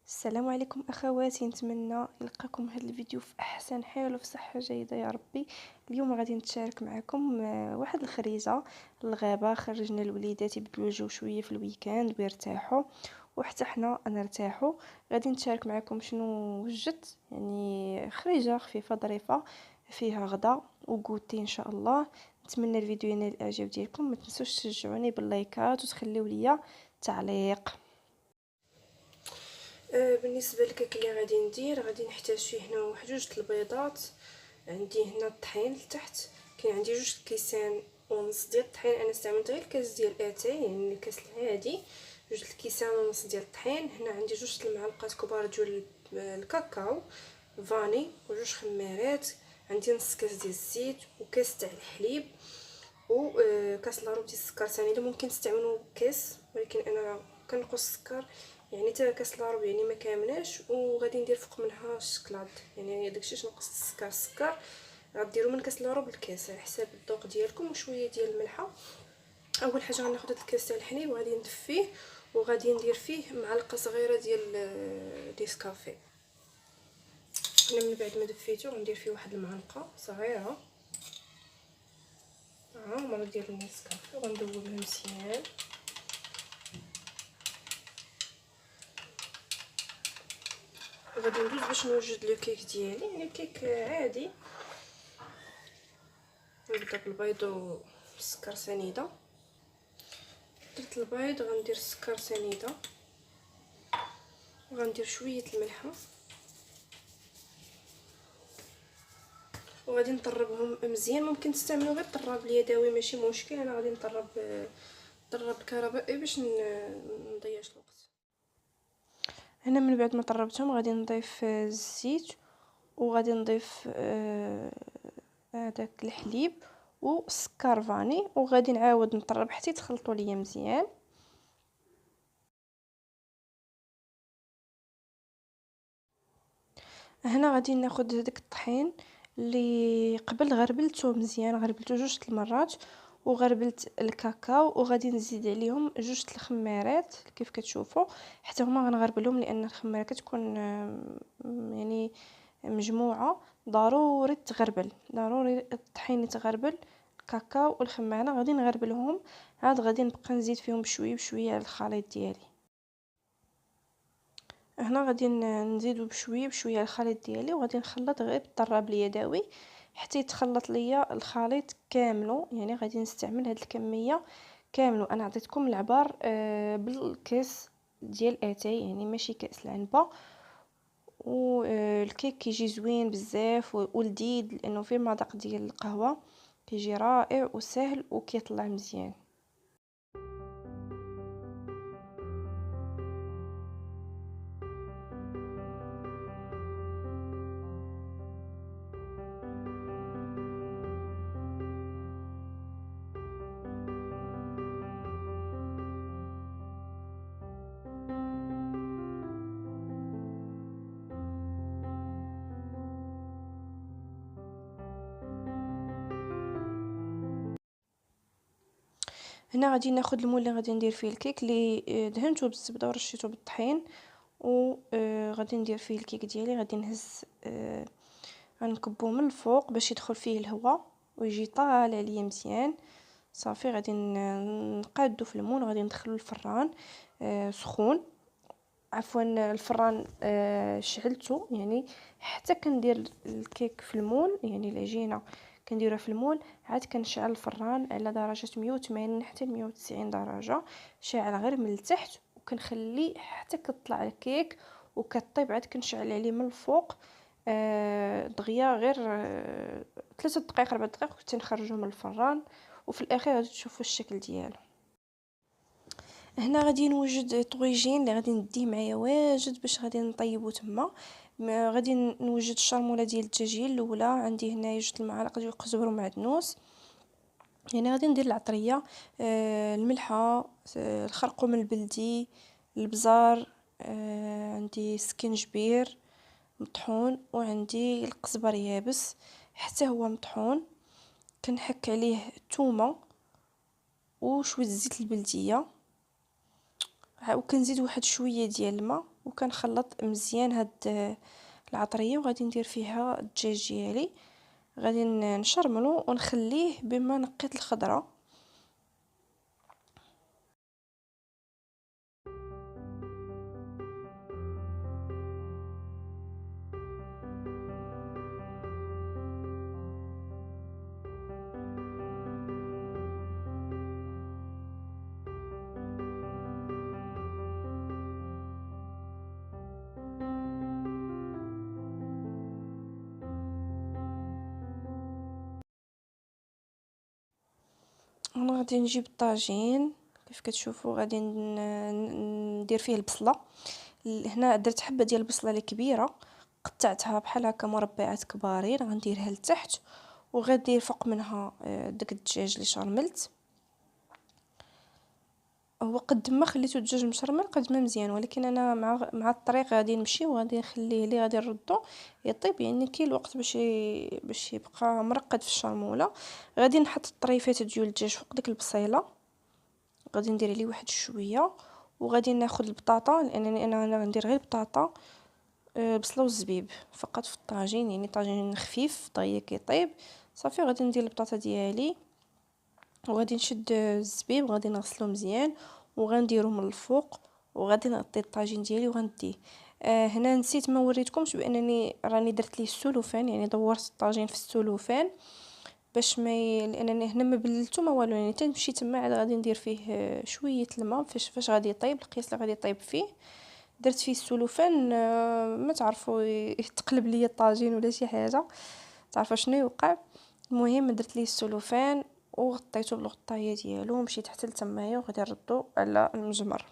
السلام عليكم اخواتي، نتمنى يلقاكم هذا الفيديو في احسن حال وفي صحه جيده يا ربي. اليوم غادي نتشارك معكم واحد الخريجه للغابه. خرجنا الوليدات يبدلوا الجو شويه في الويكاند ويرتاحوا، وحتى حنا نرتاحوا. غادي نتشارك معكم شنو وجدت، يعني خريجه خفيفه ظريفه فيها غدا وغوتي ان شاء الله. نتمنى الفيديو ينال الاعجاب ديالكم، ما تنسوش تشجعوني باللايكات وتخليو ليا تعليق. بالنسبه للكيك اللي غادي نحتاج فيه هنا واحد جوج البيضات. عندي هنا الطحين لتحت، كاين عندي جوج كيسان ونص ديال الطحين. انا استعملت غير الكاس ديال اتاي، يعني الكاس العادي. جوج الكيسان ونص ديال الطحين. هنا عندي جوج المعالق كبار ديال الكاكاو فاني وجوج خمارات. عندي نص كاس ديال الزيت وكاس تاع الحليب وكاس لاروب ديال السكر ثاني. ممكن تستعملوا كاس، ولكن انا كنقص السكر، يعني حتى كاس لاروب يعني ما كاملاش. وغادي ندير فوق منها الشكلاط، يعني داكشي باش نقص السكر غديروا من كاس لاروب لكاس على حساب الذوق ديالكم، وشويه ديال الملحه. اول حاجه غناخذ هاد الكاس تاع الحليب وغادي ندفيه، وغادي ندير فيه معلقه صغيره ديال نيسكافي. انا من بعد ما دفيته غندير فيه واحد المعلقه صغيره عامره ديال النيسكافي وغندوبها مزيان. غادي ندوز باش نوجد لو كيك ديالي، يعني كيك عادي. نبدا بالبيض والسكر سنيده. درت البيض، غندير السكر سنيده، وغندير شويه الملحه، وغادي نطربهم مزيان. ممكن تستعملوا غير الطراب اليدوي، ماشي مشكل. انا غادي نطرب الكهربائي باش نضيعش الوقت. هنا من بعد ما طربتهم غادي نضيف الزيت، وغادي نضيف هذاك الحليب والسكر فاني، وغادي نعاود نطرب حتى يتخلطوا ليا مزيان. هنا غادي ناخذ هذاك الطحين اللي قبل غربلته مزيان، غربلته جوج المرات، وغربلت الكاكاو، وغادي نزيد عليهم جوج الخمارات كيف كتشوفوا. حتى هما غنغربلهم لان الخماره كتكون يعني مجموعه، ضروري تغربل، ضروري الطحين يتغربل. الكاكاو والخماره غادي نغربلهم، عاد غادي نبقى نزيد فيهم بشويه بشويه على الخليط ديالي. هنا غادي نزيدو بشويه بشويه الخليط ديالي، وغادي نخلط غير بالطراب اليدوي حتى يتخلط ليا الخليط كامله. يعني غادي نستعمل هاد الكميه كامله. انا عطيتكم العبار بالكاس ديال اتاي، يعني ماشي كاس العنبه. والكيك كيجي زوين بزاف ولذيذ لانه فيه مذاق ديال القهوه، كيجي رائع وسهل وكيطلع مزيان. هنا غادي ناخذ المول اللي غادي ندير فيه الكيك، اللي دهنته بالزبده ورشيته بالطحين، وغادي ندير فيه الكيك ديالي. غادي نهز غنكبو من الفوق باش يدخل فيه الهواء ويجي طالع ليا مزيان. صافي غادي نقادو في المول، غادي ندخلو الفران سخون. عفوا الفران شعلته، يعني حتى كندير الكيك في المول، يعني العجينه كنديرها في المول، عاد كنشعل الفران على درجه 180 حتى 190 درجه، شاعل غير من التحت، وكنخلي حتى كطلع الكيك وكطيب. عاد كنشعل عليه من الفوق دغيا غير 3 دقائق 4 دقائق حتى نخرجوه من الفران. وفي الاخير غادي تشوفوا الشكل ديالو. هنا غادي نوجد طويجين اللي غادي نديه معايا واجد باش غادي نطيبو تما. غادي نوجد الشرموله ديال الدجاجين الاولى. عندي هنا جوج المعالق ديال القزبر ومعدنوس. يعني غادي ندير العطريه، الملحه، الخرقوم البلدي، البزار، عندي سكنجبير مطحون، وعندي القزبر يابس حتى هو مطحون. كنحك عليه الثومه وشويه زيت البلديه، وكنزيد واحد شويه ديال الماء، وكنخلط مزيان هاد العطريه، وغادي ندير فيها الدجاج ديالي. غادي نشرملو ونخليه بما نقيت الخضره. انا غادي نجيب الطاجين كيف كتشوفوا، غادي ندير فيه البصله. هنا درت حبه ديال البصله اللي كبيره، قطعتها بحال هكا مربعات كبارين، غنديرها لتحت، وغادي فوق منها داك الدجاج اللي شرملت. هو قد ما خليتو الدجاج مشرمل قد ما مزيان، ولكن انا مع الطريق غادي نمشي وغادي نخليه لي غادي نردو يطيب، يعني كاين الوقت باش يبقى مرقد في الشرموله. غادي نحط الطريفات ديال الدجاج فوق ديك البصيله، غادي ندير عليه واحد شويه، وغادي ناخذ البطاطا لانني انا غندير غير البطاطا، بصله والزبيب فقط في الطاجين، يعني طاجين خفيف دغيا كيطيب صافي. غادي ندير البطاطا ديالي وغادي نشد الزبيب وغادي نغسلو مزيان وغنديرو من الفوق، وغادي نغطي الطاجين ديالي وغنديه. هنا نسيت ما وريتكمش بانني راني درت ليه السلوفان، يعني دورت الطاجين في السلوفان باش لانني هنا ما بللتو ما والو، يعني تنمشي تما عاد غادي ندير فيه شويه الماء فاش غادي يطيب القياس اللي غادي يطيب فيه. درت فيه السلوفان، ما تعرفوا يتقلب ليا الطاجين ولا شي حاجه، تعرفوا شنو يوقع. المهم درت ليه السلوفان وغطيته بالغطايه ديالو ومشيت حتى لتمايا وغادي نردو على المجمر.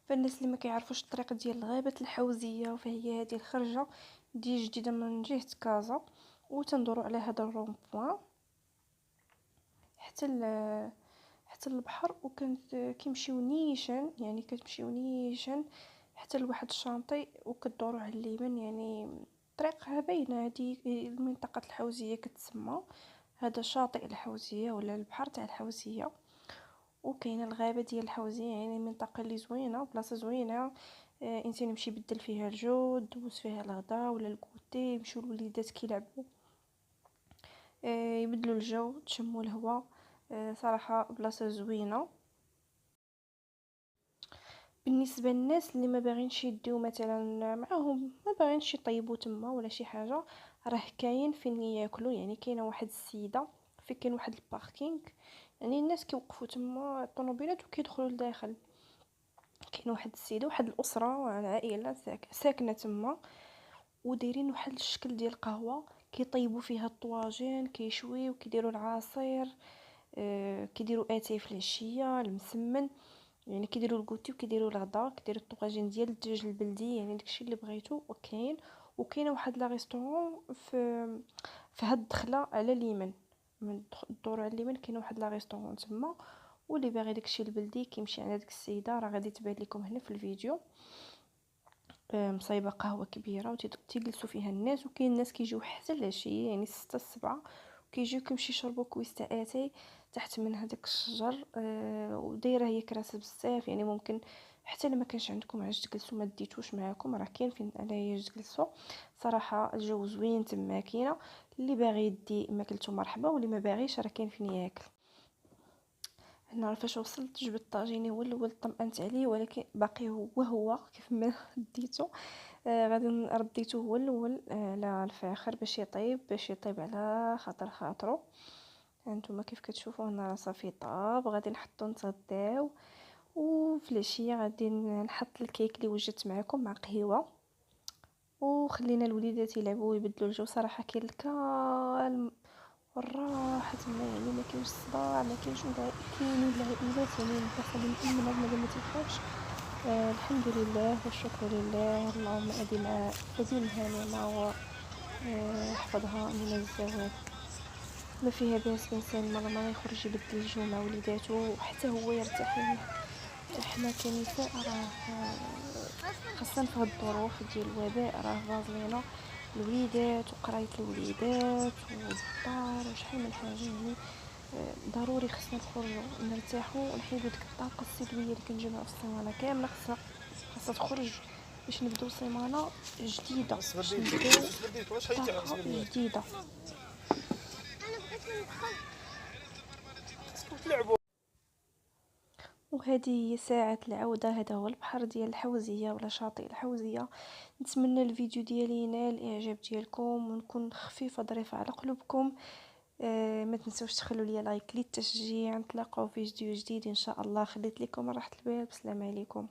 فالناس اللي ما كيعرفوش الطريق ديال غابه الحوزيه، فهي هذه الخرجه دي جديده من جهه كازا، وتندوروا على هذا الرون بوين حتى حتى البحر، وكانت كيمشيو نيشان، يعني كتمشيو نيشان حتى لواحد الشانطي وكدوروا على اليمين. يعني طريقها باينه، هذه المنطقه الحوزيه كتسمى، هذا شاطئ الحوزيه ولا البحر تاع الحوزيه. وكاينه الغابه ديال الحوزيه، يعني منطقه اللي زوينه، بلاصه زوينه. انسان يمشي يبدل فيها الجو، دوز فيها الغداء ولا الكوتي، يمشيو الوليدات كيلعبوا، يبدلوا الجو، تشموا الهواء. صراحه بلاصه زوينه. بالنسبه للناس اللي ما باغينش يديو مثلا معاهم، ما باغينش يطيبوا تما ولا شي حاجه، راه كاين فين ياكلوا. يعني كاينه واحد السيده في كاين واحد الباركينغ، يعني الناس كيوقفوا تما الطوموبيلات وكيدخلوا لداخل. كاين واحد السيده واحد الاسره العائله ساكنه تما، ودايرين واحد الشكل ديال القهوه كيطيبوا فيها الطواجن، كيشويو، كيديروا العصير، كيديروا اتاي في العشيه المسمن، يعني كيديروا الكوتي وكيديروا الغدا، كيديروا الطواجن ديال الدجاج البلدي، يعني داكشي اللي بغيتو. وكاين وكاينه واحد لا ريستورون في هاد الدخله على اليمين، من الدور على اليمين كاين واحد لا ريستورون تما. واللي باغي داكشي البلدي كيمشي عند ديك السيده، راه غادي تبان لكم هنا في الفيديو. مصايبه قهوه كبيره وتيجلسوا فيها الناس، وكاين الناس كيجيو حتى العشيه، يعني 6 7 كيجيو كيمشي يشربوا كويس تاع اتاي تحت من هذاك الشجر. ودايره هي كراسه بزاف، يعني ممكن حتى لما كانش عندكم علاش تجلسوا ما ديتوش معاكم، راه كاين فين على تجلسوا. صراحه الجو زوين تما، كاينه اللي باغي يدي ماكلته مرحبا، واللي ما باغيش راه كاين فين ياكل. هنا فاش وصلت جبت الطاجيني هو الاول، طمأنت عليه، ولكن باقي هو كيف ما ديته. غادي رديته هو الاول على الفاخر باش يطيب على خاطرو. هانتوما كيف كتشوفوا هنا راه صافي طاب، غادي نحطو نتغداو. وفي العشيه غادي نحط الكيك اللي وجدت معكم مع قهوه، وخلينا الوليدات يلعبوا ويبدلوا الجو. صراحه كاين الكالم والراحه تما، يعني ما كاينش صداع، ما كاينش كاينين العائلات يعني الداخل مأمنه بنادم ما تيخافش. الحمد لله والشكر لله، اللهم اديمها نعمه وحفظها من الزوال. ما فيها باس الانسان ما يخرج يبدل الجو مع وليداتو وحتى هو يرتاح منه. احنا كنساء راه خاصة في هاد الظروف ديال الوباء راه فازلينا الوليدات وقرايه الوليدات والدار وشحال من حاجه، يعني ضروري خصنا نخرجوا نرتاحوا ونحيدوا ديك الطاقه السلبيه اللي كنجمعوا في السيمانه كامله. خاصها تخرج باش نبداو سيمانه جديده، باش نبداو طاقه جديده. وهذه هي ساعة العودة، هذا هو البحر ديال الحوزية ولا شاطئ الحوزية. نتمنى الفيديو ديالي ينال الاعجاب ديالكم ونكون خفيفة ظريفة على قلوبكم. ما تنسوش تخلوا لي لايك للتشجيع. نتلاقاو في فيديو جديد ان شاء الله. خليت لكم راحة البال. بسلام عليكم.